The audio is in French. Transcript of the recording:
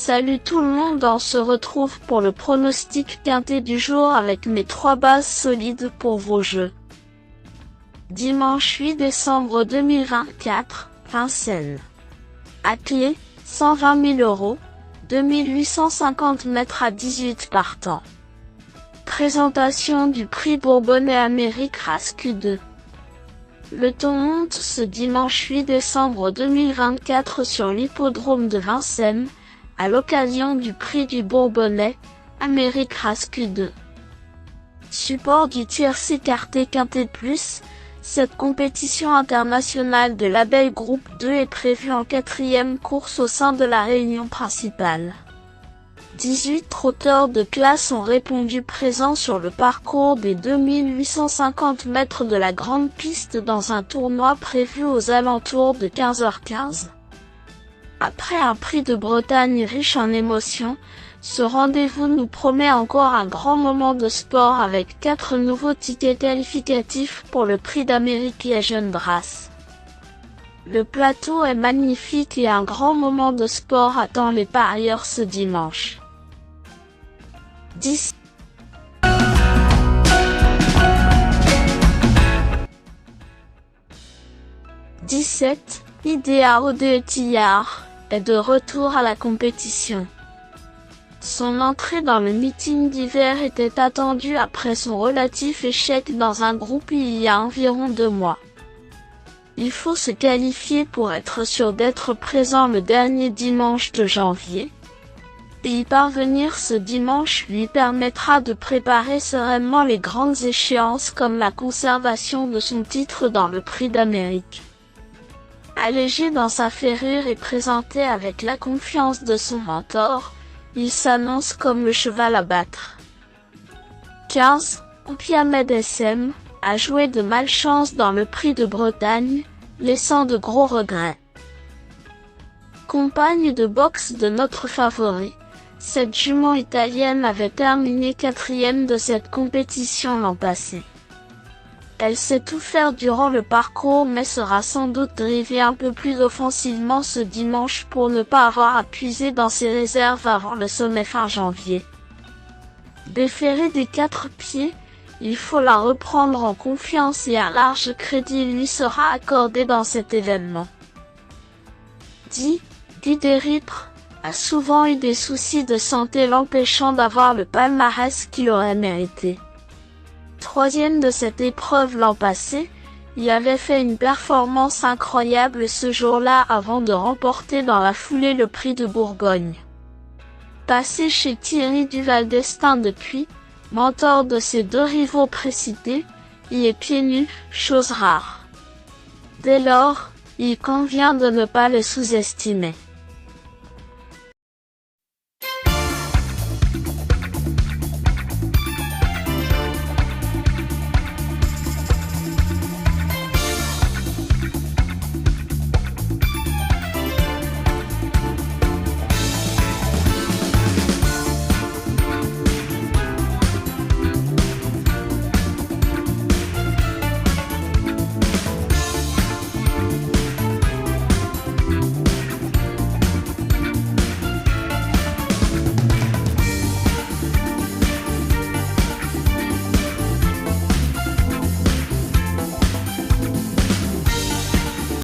Salut tout le monde, on se retrouve pour le pronostic quintet du jour avec mes 3 bases solides pour vos jeux. Dimanche 8 décembre 2024, Vincennes. Attelé, 120 000 €, 2850 mètres à 18 partants. Présentation du prix Bourbonnais Amérique Race Q2. Le ton monte ce dimanche 8 décembre 2024 sur l'hippodrome de Vincennes, à l'occasion du prix du Bourbonnais, Amérique Race Q2. Support du tiercé écarté quintet plus, cette compétition internationale de l'abeille groupe 2 est prévue en 4e course au sein de la réunion principale. 18 trotteurs de classe ont répondu présents sur le parcours des 2850 mètres de la grande piste dans un tournoi prévu aux alentours de 15h15. Après un prix de Bretagne riche en émotions, ce rendez-vous nous promet encore un grand moment de sport avec 4 nouveaux tickets qualificatifs pour le prix d'Amérique et Jeune Brasse. Le plateau est magnifique et un grand moment de sport attend les parieurs ce dimanche. 17, Idéa de Tillard est de retour à la compétition. Son entrée dans le meeting d'hiver était attendue après son relatif échec dans un groupe il y a environ 2 mois. Il faut se qualifier pour être sûr d'être présent le dernier dimanche de janvier. Et y parvenir ce dimanche lui permettra de préparer sereinement les grandes échéances comme la conservation de son titre dans le prix d'Amérique. Allégé dans sa ferrure et présenté avec la confiance de son mentor, il s'annonce comme le cheval à battre. 15, Piamed SM, a joué de malchance dans le prix de Bretagne, laissant de gros regrets. Compagne de boxe de notre favori, cette jument italienne avait terminé 4e de cette compétition l'an passé. Elle sait tout faire durant le parcours mais sera sans doute drivée un peu plus offensivement ce dimanche pour ne pas avoir à puiser dans ses réserves avant le sommet fin janvier. Déférée des 4 pieds, il faut la reprendre en confiance et un large crédit lui sera accordé dans cet événement. 10. Guidéripre a souvent eu des soucis de santé l'empêchant d'avoir le palmarès qu'il aurait mérité. 3e de cette épreuve l'an passé, il avait fait une performance incroyable ce jour-là avant de remporter dans la foulée le prix de Bourgogne. Passé chez Thierry Duval d'Estaing depuis, mentor de ses 2 rivaux précités, il est pieds nus, chose rare. Dès lors, il convient de ne pas le sous-estimer.